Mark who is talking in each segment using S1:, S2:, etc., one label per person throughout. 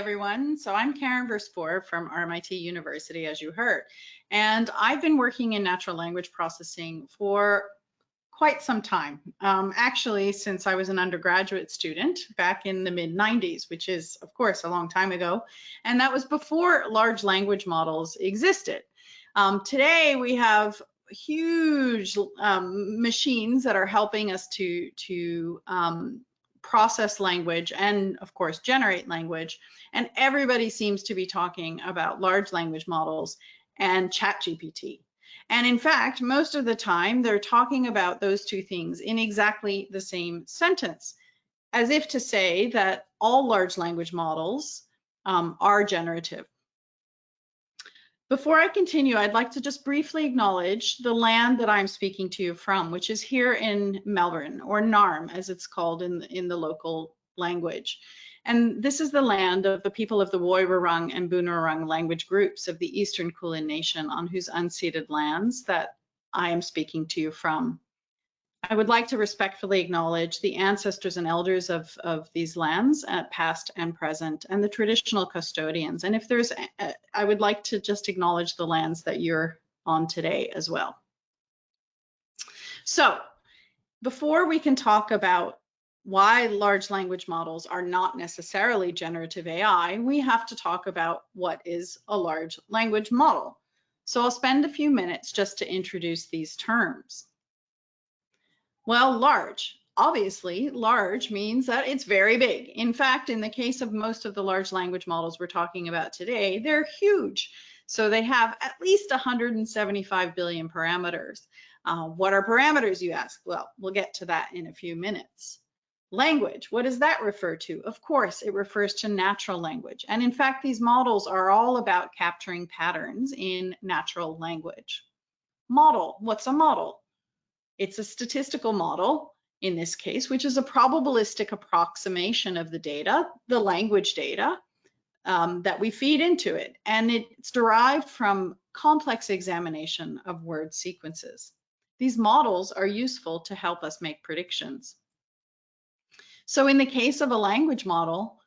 S1: everyone. So I'm Karin Verspoor from RMIT University, as you heard, and I've been working in natural language processing for quite some time, actually since I was an undergraduate student back in the mid-90s, which is, of course, a long time ago, and that was before large language models existed. Today, we have huge machines that are helping us to process language and, of course, generate language. And everybody seems to be talking about large language models and ChatGPT. And in fact, most of the time, they're talking about those two things in exactly the same sentence, as if to say that all large language models are generative. Before I continue, I'd like to just briefly acknowledge the land that I'm speaking to you from, which is here in Melbourne, or Narm, as it's called in the local language. And this is the land of the people of the Woiwurrung and Boonwurrung language groups of the Eastern Kulin Nation, on whose unceded lands that I am speaking to you from. I would like to respectfully acknowledge the ancestors and elders of these lands, past and present, and the traditional custodians. And if there's, I would like to just acknowledge the lands that you're on today as well. So before we can talk about why large language models are not necessarily generative AI, we have to talk about what is a large language model. So I'll spend a few minutes just to introduce these terms. Well, large. Obviously, large means that it's very big. In fact, in the case of most of the large language models we're talking about today, they're huge. So they have at least 175 billion parameters. What are parameters, you ask? Well, we'll get to that in a few minutes. Language, what does that refer to? Of course, it refers to natural language. And in fact, these models are all about capturing patterns in natural language. Model, what's a model? It's a statistical model, in this case, which is a probabilistic approximation of the data, the language data, that we feed into it. And it's derived from complex examination of word sequences. These models are useful to help us make predictions. So in the case of a language model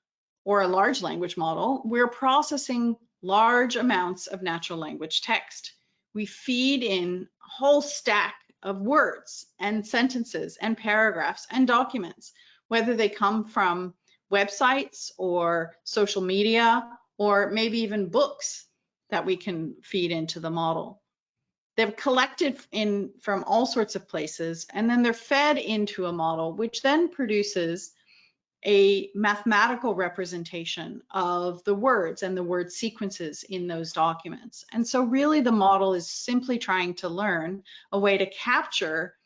S1: or a large language model, we're processing large amounts of natural language text. We feed in a whole stack of words and sentences and paragraphs and documents, whether they come from websites or social media or maybe even books that we can feed into the model. They're collected from all sorts of places, and then they're fed into a model, which then produces a mathematical representation of the words and the word sequences in those documents. And so really the model is simply trying to learn a way to capture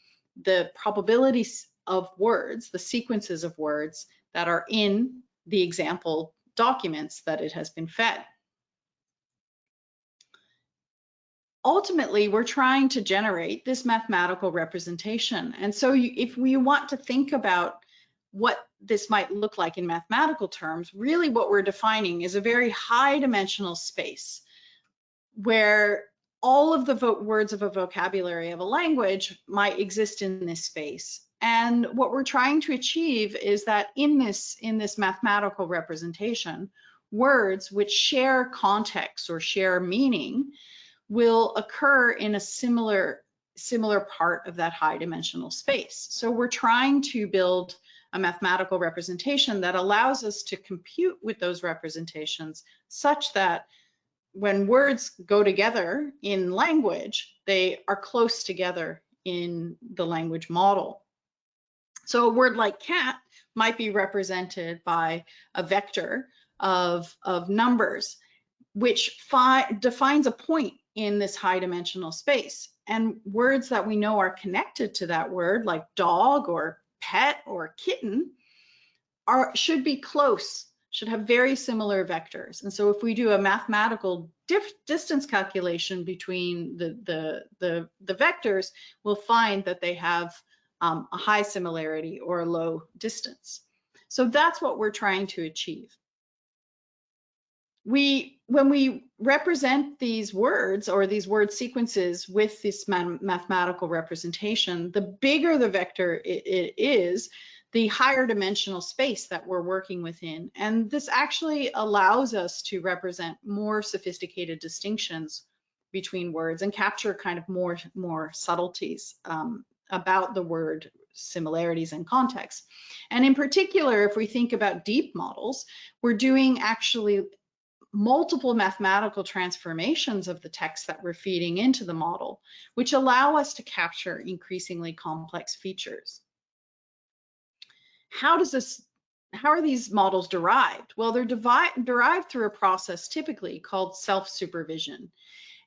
S1: the probabilities of words, the sequences of words that are in the example documents that it has been fed. Ultimately, we're trying to generate this mathematical representation. And so if we want to think about what this might look like in mathematical terms, really what we're defining is a very high dimensional space where all of the words of a vocabulary of a language might exist in this space. And what we're trying to achieve is that in this mathematical representation, words which share context or share meaning will occur in a similar part of that high dimensional space. So we're trying to build a mathematical representation that allows us to compute with those representations such that when words go together in language, they are close together in the language model. So a word like cat might be represented by a vector of numbers, which defines a point in this high dimensional space. And words that we know are connected to that word, like dog or pet or kitten, should be close, should have very similar vectors. And so if we do a mathematical distance calculation between the vectors, we'll find that they have a high similarity or a low distance. So that's what we're trying to achieve. When we represent these words or these word sequences with this mathematical representation, the bigger the vector it is, the higher dimensional space that we're working within. And this actually allows us to represent more sophisticated distinctions between words and capture kind of more subtleties about the word, similarities and context. And in particular, if we think about deep models, we're doing actually multiple mathematical transformations of the text that we're feeding into the model, which allow us to capture increasingly complex features. How are these models derived? Well, they're derived through a process typically called self-supervision.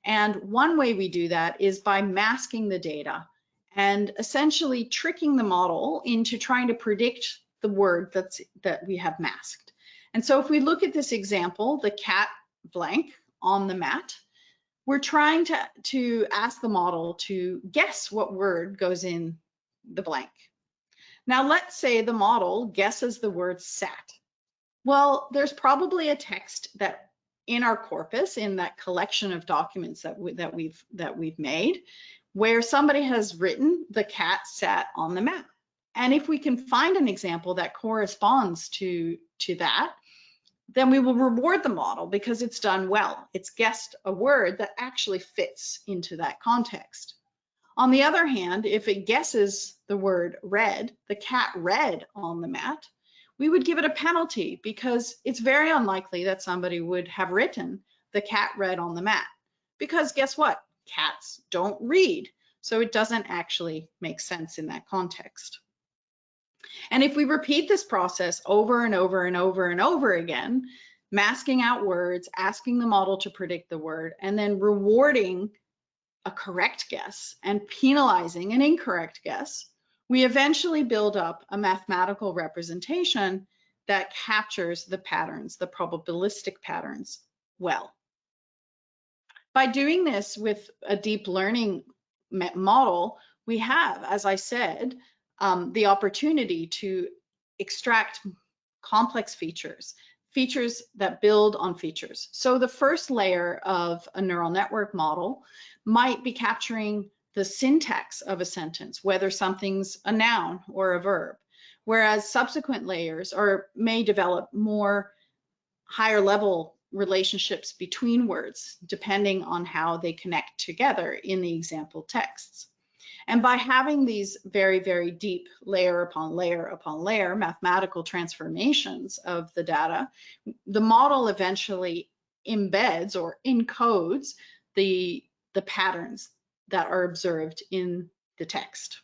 S1: And one way we do that is by masking the data and essentially tricking the model into trying to predict the word that we have masked. And so if we look at this example, the cat blank on the mat, we're trying to ask the model to guess what word goes in the blank. Now let's say the model guesses the word sat. Well, there's probably a text that in our corpus, in that collection of documents that we've made, where somebody has written the cat sat on the mat. And if we can find an example that corresponds to that, then we will reward the model because it's done well. It's guessed a word that actually fits into that context. On the other hand, if it guesses the word red, the cat read on the mat, we would give it a penalty because it's very unlikely that somebody would have written the cat read on the mat. Because guess what? Cats don't read. So it doesn't actually make sense in that context. And if we repeat this process over and over and over and over again, masking out words, asking the model to predict the word, and then rewarding a correct guess and penalizing an incorrect guess, we eventually build up a mathematical representation that captures the patterns, the probabilistic patterns, well. By doing this with a deep learning model, we have, as I said, the opportunity to extract complex features that build on features. So the first layer of a neural network model might be capturing the syntax of a sentence, whether something's a noun or a verb, whereas subsequent layers may develop more higher level relationships between words, depending on how they connect together in the example texts. And by having these very, very deep layer upon layer upon layer mathematical transformations of the data, the model eventually embeds or encodes the patterns that are observed in the text.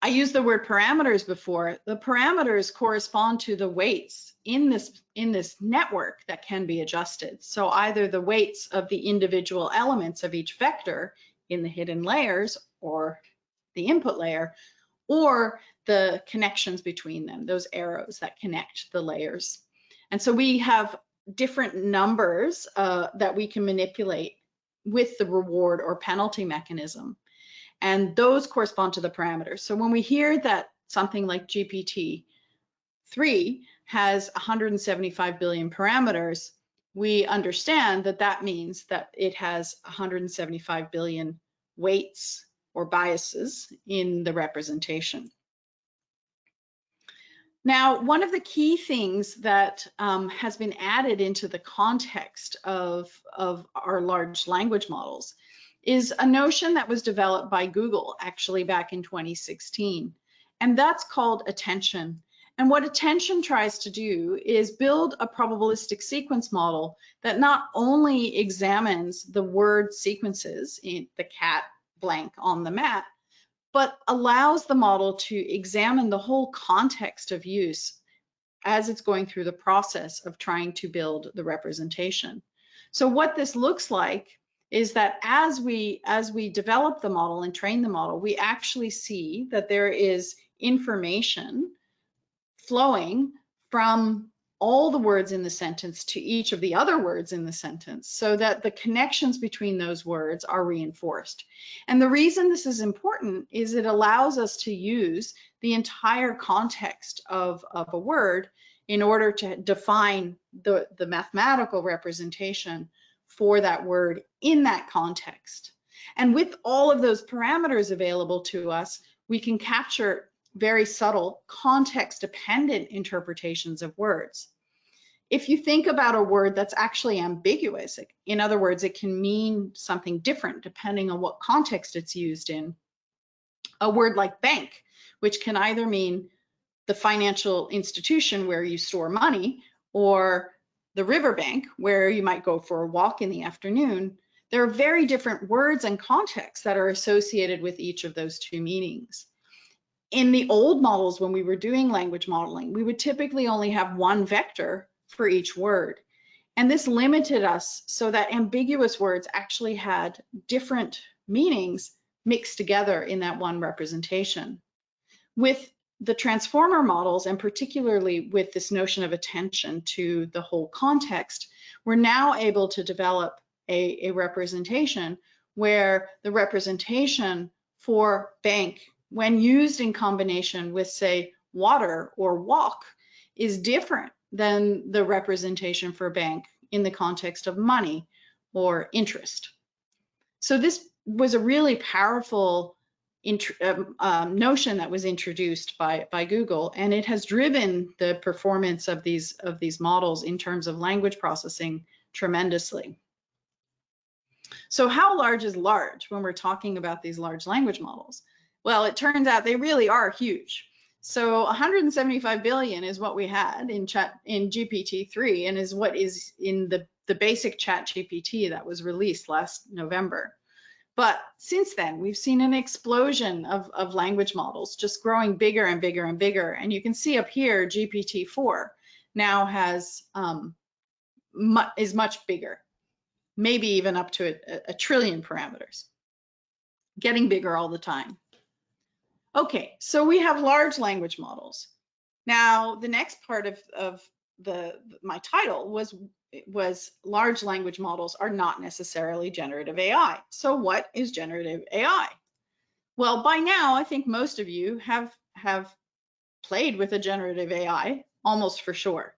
S1: I used the word parameters before. The parameters correspond to the weights in this network that can be adjusted. So either the weights of the individual elements of each vector in the hidden layers or the input layer, or the connections between them, those arrows that connect the layers. And so we have different numbers that we can manipulate with the reward or penalty mechanism. And those correspond to the parameters. So when we hear that something like GPT-3 has 175 billion parameters, we understand that that means that it has 175 billion weights or biases in the representation. Now, one of the key things that has been added into the context of our large language models is a notion that was developed by Google actually back in 2016, and that's called attention. And what attention tries to do is build a probabilistic sequence model that not only examines the word sequences in the cat blank on the mat, but allows the model to examine the whole context of use as it's going through the process of trying to build the representation. So what this looks like is that as we develop the model and train the model, we actually see that there is information flowing from all the words in the sentence to each of the other words in the sentence so that the connections between those words are reinforced. And the reason this is important is it allows us to use the entire context of a word in order to define the mathematical representation for that word in that context. And with all of those parameters available to us, we can capture very subtle, context-dependent interpretations of words. If you think about a word that's actually ambiguous, in other words, it can mean something different depending on what context it's used in. A word like bank, which can either mean the financial institution where you store money, or the riverbank where you might go for a walk in the afternoon, there are very different words and contexts that are associated with each of those two meanings. In the old models, when we were doing language modeling, we would typically only have one vector for each word. And this limited us so that ambiguous words actually had different meanings mixed together in that one representation. With the transformer models, and particularly with this notion of attention to the whole context, we're now able to develop a representation where the representation for bank, when used in combination with, say, water or walk, is different than the representation for bank in the context of money or interest. So this was a really powerful notion that was introduced by Google, and it has driven the performance of these models in terms of language processing tremendously. So how large is large when we're talking about these large language models? Well, it turns out they really are huge. So 175 billion is what we had in GPT-3, and is what is in the basic ChatGPT that was released last November. But since then, we've seen an explosion of language models just growing bigger and bigger and bigger. And you can see up here, GPT-4 now is much bigger, maybe even up to a trillion parameters, getting bigger all the time. Okay, so we have large language models. Now, the next part of my title was large language models are not necessarily generative AI. So what is generative AI? Well, by now, I think most of you have played with a generative AI, almost for sure.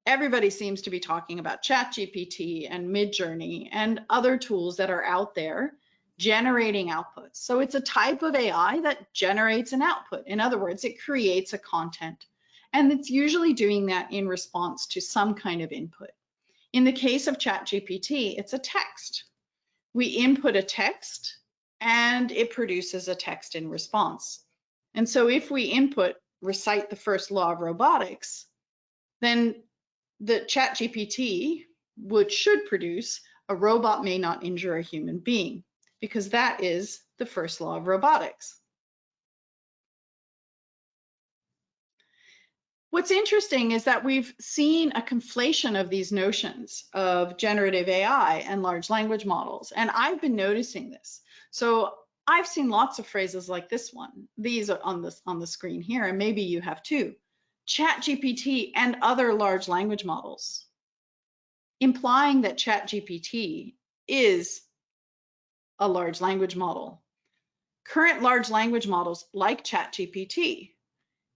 S1: Everybody seems to be talking about ChatGPT and Midjourney and other tools that are out there generating outputs. So it's a type of AI that generates an output. In other words, it creates a content. And it's usually doing that in response to some kind of input. In the case of ChatGPT, it's a text. We input a text and it produces a text in response. And so if we input, recite the first law of robotics, then the ChatGPT should produce a robot may not injure a human being, because that is the first law of robotics. What's interesting is that we've seen a conflation of these notions of generative AI and large language models, and I've been noticing this. So I've seen lots of phrases like this one. These are on the screen here, and maybe you have too. ChatGPT and other large language models, implying that ChatGPT is a large language model. Current large language models like ChatGPT.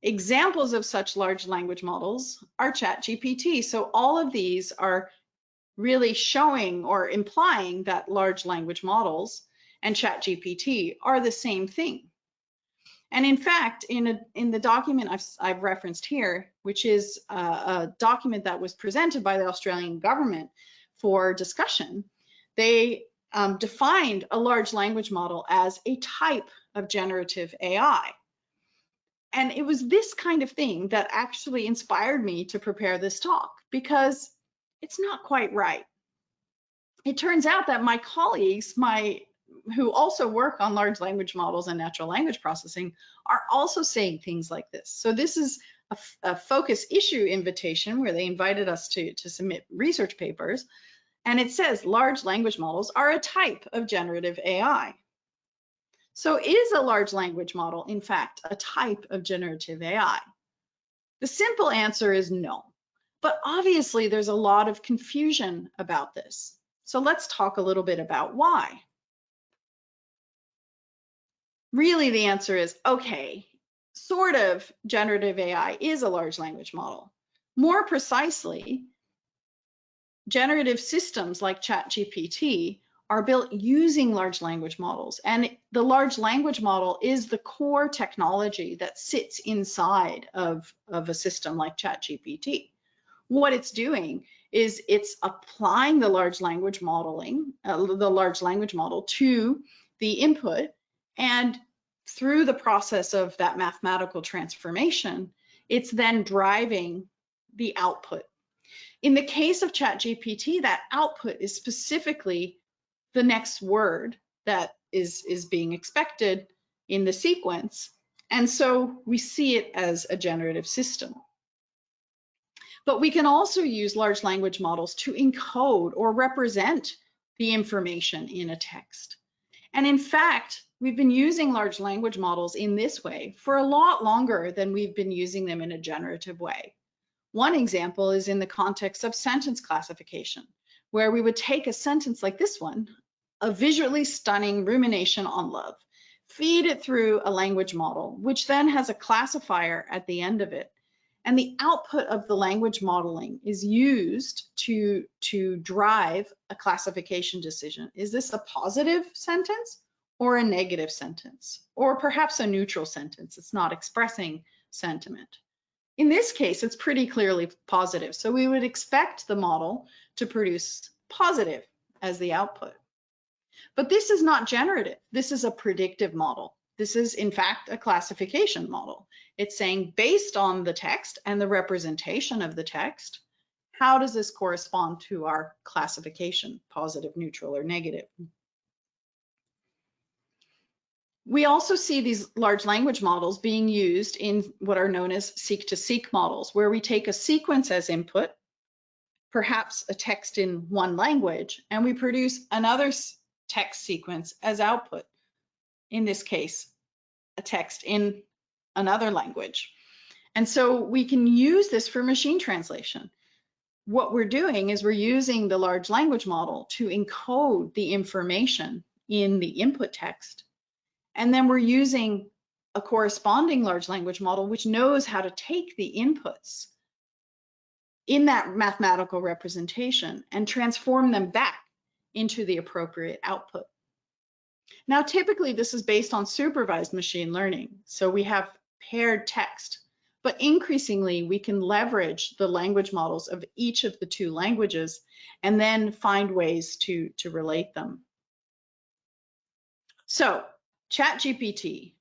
S1: Examples of such large language models are ChatGPT. So all of these are really showing or implying that large language models and ChatGPT are the same thing. And in fact, in the document I've referenced here, which is a document that was presented by the Australian government for discussion, they defined a large language model as a type of generative AI. And it was this kind of thing that actually inspired me to prepare this talk, because it's not quite right. It turns out that my colleagues, who also work on large language models and natural language processing, are also saying things like this. So this is a focus issue invitation where they invited us to submit research papers. And it says large language models are a type of generative AI. So is a large language model, in fact, a type of generative AI? The simple answer is no. But obviously, there's a lot of confusion about this. So let's talk a little bit about why. Really, the answer is, okay, sort of generative AI is a large language model. More precisely, generative systems like ChatGPT are built using large language models. And the large language model is the core technology that sits inside of a system like ChatGPT. What it's doing is it's applying the large language model to the input, and through the process of that mathematical transformation, it's then driving the output. In the case of ChatGPT, that output is specifically the next word that is being expected in the sequence. And so we see it as a generative system. But we can also use large language models to encode or represent the information in a text. And in fact, we've been using large language models in this way for a lot longer than we've been using them in a generative way. One example is in the context of sentence classification, where we would take a sentence like this one, a visually stunning rumination on love, feed it through a language model, which then has a classifier at the end of it. And the output of the language modeling is used to drive a classification decision. Is this a positive sentence or a negative sentence? Or perhaps a neutral sentence? It's not expressing sentiment. In this case, it's pretty clearly positive. So we would expect the model to produce positive as the output. But this is not generative. This is a predictive model. This is, in fact, a classification model. It's saying, based on the text and the representation of the text, how does this correspond to our classification, positive, neutral, or negative? We also see these large language models being used in what are known as seek-to-seek models, where we take a sequence as input, perhaps a text in one language, and we produce another text sequence as output. In this case, a text in another language. And so we can use this for machine translation. What we're doing is we're using the large language model to encode the information in the input text. And then we're using a corresponding large language model which knows how to take the inputs in that mathematical representation and transform them back into the appropriate output. Now, typically this is based on supervised machine learning. So we have paired text, but increasingly we can leverage the language models of each of the two languages and then find ways to relate them. So ChatGPT,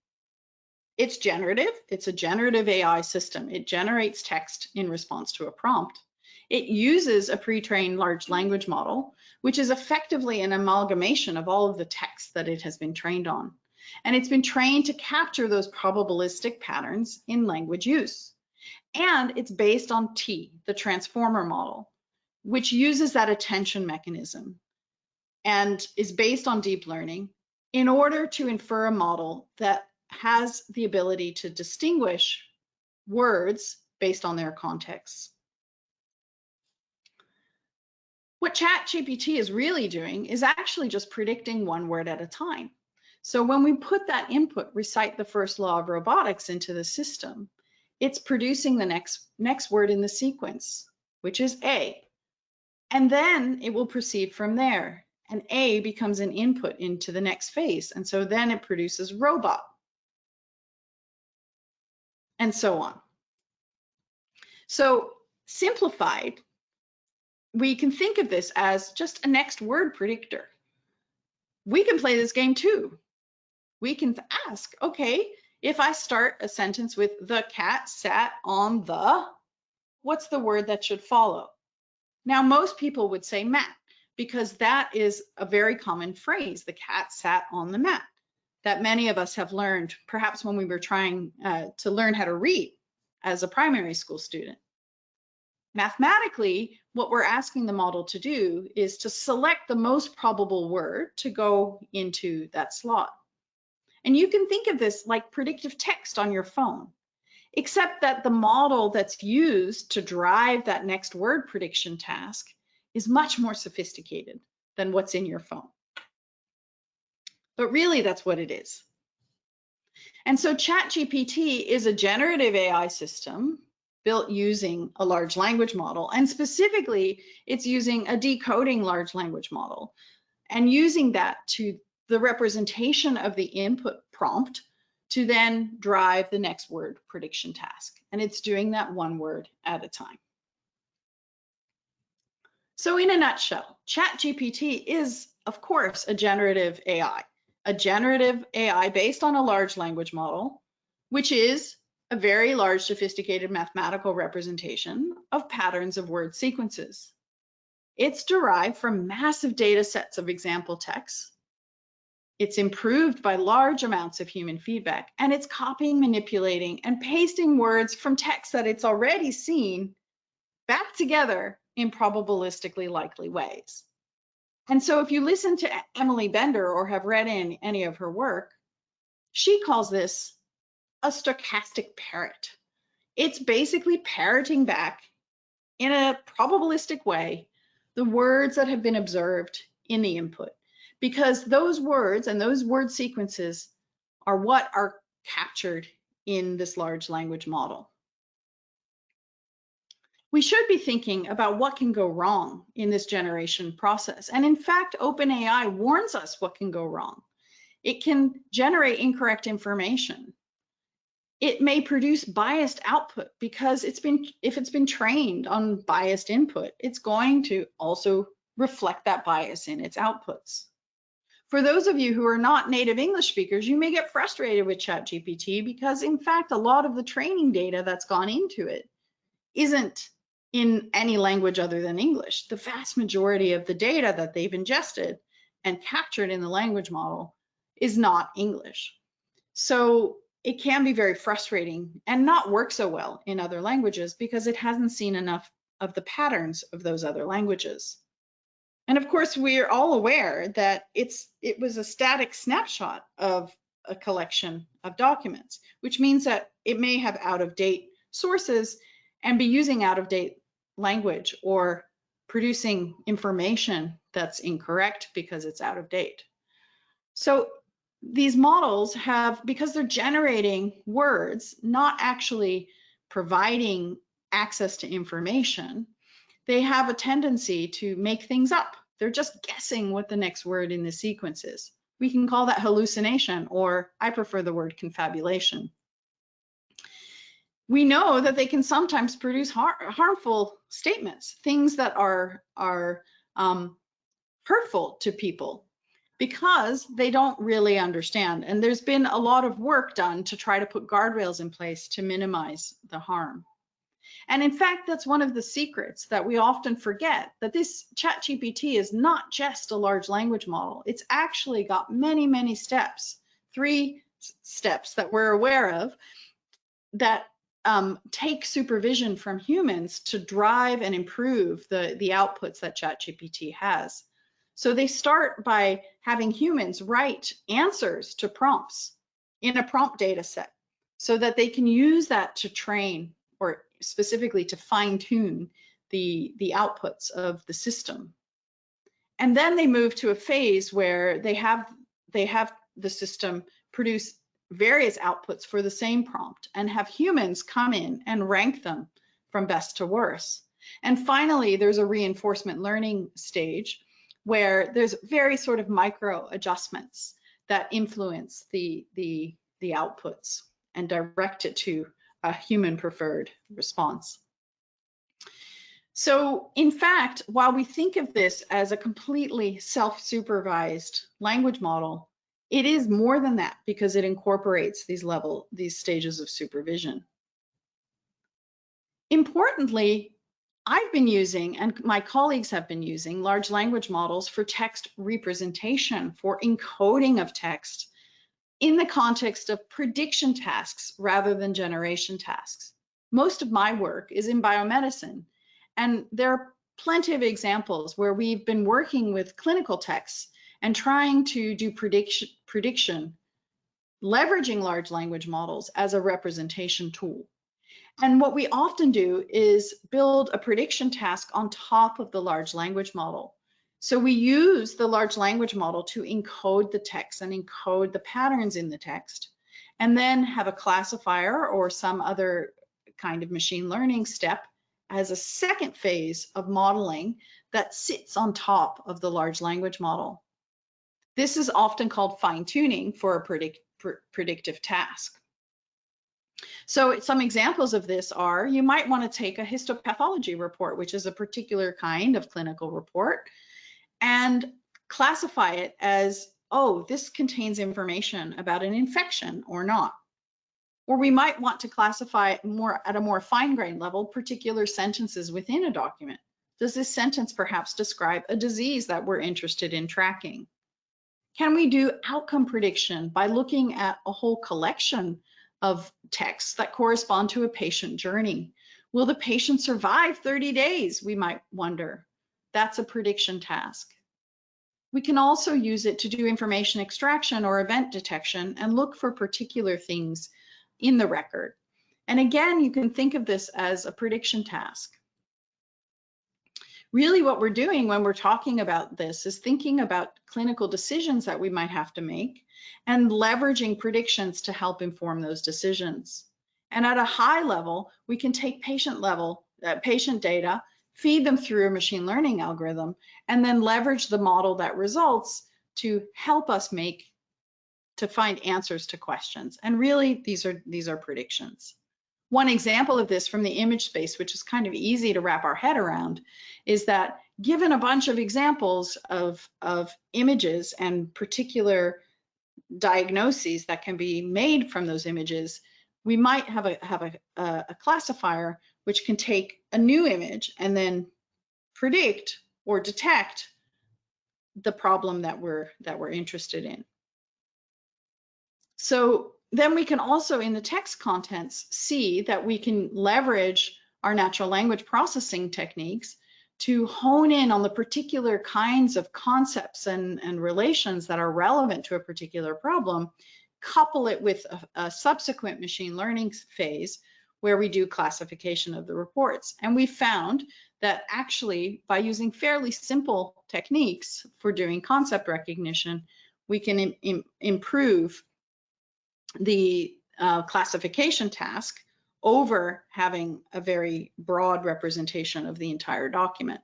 S1: it's generative. It's a generative AI system. It generates text in response to a prompt. It uses a pre-trained large language model, which is effectively an amalgamation of all of the text that it has been trained on. And it's been trained to capture those probabilistic patterns in language use. And it's based on T, the transformer model, which uses that attention mechanism and is based on deep learning in order to infer a model that has the ability to distinguish words based on their contexts. What ChatGPT is really doing is actually just predicting one word at a time. So when we put that input, recite the first law of robotics, into the system, it's producing the next word in the sequence, which is A. And then it will proceed from there. And A becomes an input into the next phase. And so then it produces robot. And so on. So simplified, we can think of this as just a next word predictor. We can play this game too. We can ask, okay, if I start a sentence with the cat sat on the, what's the word that should follow? Now, most people would say mat, because that is a very common phrase, the cat sat on the mat, that many of us have learned, perhaps when we were trying to learn how to read as a primary school student. Mathematically, what we're asking the model to do is to select the most probable word to go into that slot. And you can think of this like predictive text on your phone, except that the model that's used to drive that next word prediction task is much more sophisticated than what's in your phone. But really, that's what it is. And so ChatGPT is a generative AI system built using a large language model, and specifically, it's using a decoding large language model. and using that to the representation of the input prompt to then drive the next word prediction task. And it's doing that one word at a time. So in a nutshell, ChatGPT is, of course, a generative AI based on a large language model, which is a very large, sophisticated mathematical representation of patterns of word sequences. It's derived from massive data sets of example texts. It's improved by large amounts of human feedback, and it's copying, manipulating, and pasting words from text that it's already seen back together in probabilistically likely ways. And so if you listen to Emily Bender or have read any of her work, she calls this a stochastic parrot. It's basically parroting back in a probabilistic way the words that have been observed in the input, because those words and those word sequences are what are captured in this large language model. We should be thinking about what can go wrong in this generation process. And in fact, OpenAI warns us what can go wrong. It can generate incorrect information. It may produce biased output because if it's been trained on biased input, it's going to also reflect that bias in its outputs. For those of you who are not native English speakers, you may get frustrated with ChatGPT because in fact, a lot of the training data that's gone into it isn't in any language other than English. The vast majority of the data that they've ingested and captured in the language model is not English. So it can be very frustrating and not work so well in other languages because it hasn't seen enough of the patterns of those other languages. And of course, we are all aware that it was a static snapshot of a collection of documents, which means that it may have out-of-date sources and be using out-of-date language or producing information that's incorrect because it's out of date. So these models have, because they're generating words, not actually providing access to information, they have a tendency to make things up. They're just guessing what the next word in the sequence is. We can call that hallucination, or I prefer the word confabulation. We know that they can sometimes produce harmful statements, things that are hurtful to people because they don't really understand. And there's been a lot of work done to try to put guardrails in place to minimize the harm. And in fact, that's one of the secrets that we often forget, that this ChatGPT is not just a large language model. It's actually got many, many steps, 3 steps that we're aware of that take supervision from humans to drive and improve the outputs that ChatGPT has. So they start by having humans write answers to prompts in a prompt data set so that they can use that to train, or specifically to fine-tune the outputs of the system. And then they move to a phase where they have the system produce various outputs for the same prompt and have humans come in and rank them from best to worst. And finally, there's a reinforcement learning stage where there's very sort of micro adjustments that influence the outputs and direct it to a human preferred response. So in fact, while we think of this as a completely self-supervised language model, it is more than that because it incorporates these stages of supervision. Importantly, I've been using, and my colleagues have been using, large language models for text representation, for encoding of text in the context of prediction tasks rather than generation tasks. Most of my work is in biomedicine, and there are plenty of examples where we've been working with clinical texts and trying to do prediction, leveraging large language models as a representation tool. And what we often do is build a prediction task on top of the large language model. So we use the large language model to encode the text and encode the patterns in the text, and then have a classifier or some other kind of machine learning step as a second phase of modeling that sits on top of the large language model. This is often called fine-tuning for a predictive task. So some examples of this are, you might want to take a histopathology report, which is a particular kind of clinical report, and classify it as, oh, this contains information about an infection or not. Or we might want to classify at a more fine-grained level particular sentences within a document. Does this sentence perhaps describe a disease that we're interested in tracking? Can we do outcome prediction by looking at a whole collection of texts that correspond to a patient journey? Will the patient survive 30 days? We might wonder. That's a prediction task. We can also use it to do information extraction or event detection and look for particular things in the record. And again, you can think of this as a prediction task. Really what we're doing when we're talking about this is thinking about clinical decisions that we might have to make and leveraging predictions to help inform those decisions. And at a high level, we can take patient data, feed them through a machine learning algorithm, and then leverage the model that results to help us find answers to questions. And really, these are predictions. One example of this from the image space, which is kind of easy to wrap our head around, is that given a bunch of examples of images and particular diagnoses that can be made from those images, we might have a classifier which can take a new image and then predict or detect the problem that we're interested in. So then we can also, in the text contents, see that we can leverage our natural language processing techniques to hone in on the particular kinds of concepts and relations that are relevant to a particular problem, couple it with a subsequent machine learning phase where we do classification of the reports. And we found that actually, by using fairly simple techniques for doing concept recognition, we can improve the classification task over having a very broad representation of the entire document.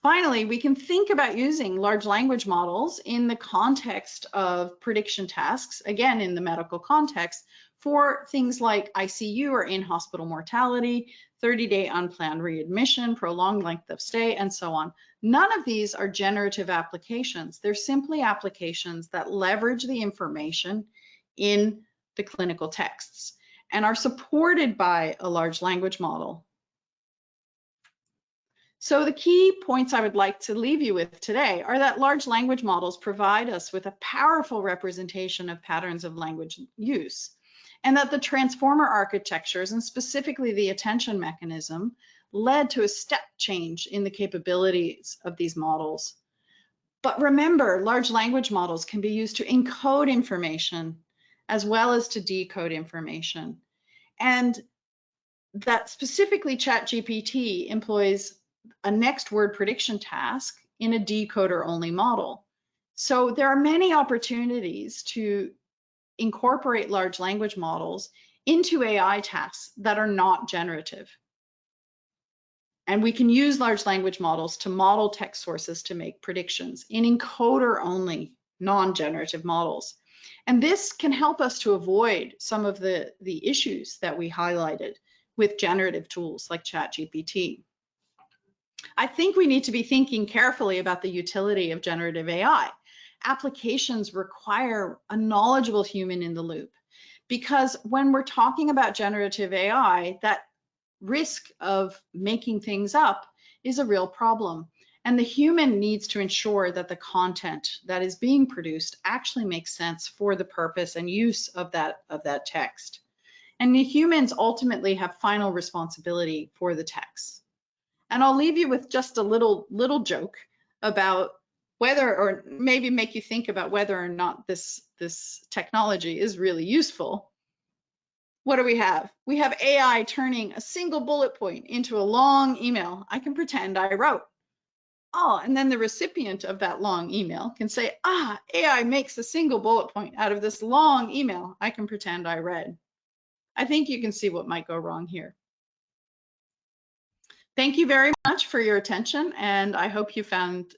S1: Finally, we can think about using large language models in the context of prediction tasks, again, in the medical context, for things like ICU or in-hospital mortality, 30-day unplanned readmission, prolonged length of stay, and so on. None of these are generative applications. They're simply applications that leverage the information in the clinical texts and are supported by a large language model. So the key points I would like to leave you with today are that large language models provide us with a powerful representation of patterns of language use, and that the transformer architectures, and specifically the attention mechanism, led to a step change in the capabilities of these models. But remember, large language models can be used to encode information as well as to decode information. And that specifically ChatGPT employs a next word prediction task in a decoder only model. So there are many opportunities to incorporate large language models into AI tasks that are not generative. And we can use large language models to model text sources to make predictions in encoder only non-generative models. And this can help us to avoid some of the issues that we highlighted with generative tools like ChatGPT. I think we need to be thinking carefully about the utility of generative AI. Applications require a knowledgeable human in the loop, because when we're talking about generative AI, that risk of making things up is a real problem. And the human needs to ensure that the content that is being produced actually makes sense for the purpose and use of that text. And the humans ultimately have final responsibility for the text. And I'll leave you with just a little joke about whether, or maybe make you think about whether or not this technology is really useful. What do we have? We have AI turning a single bullet point into a long email I can pretend I wrote. Oh, and then the recipient of that long email can say, AI makes a single bullet point out of this long email I can pretend I read. I think you can see what might go wrong here. Thank you very much for your attention, and I hope you found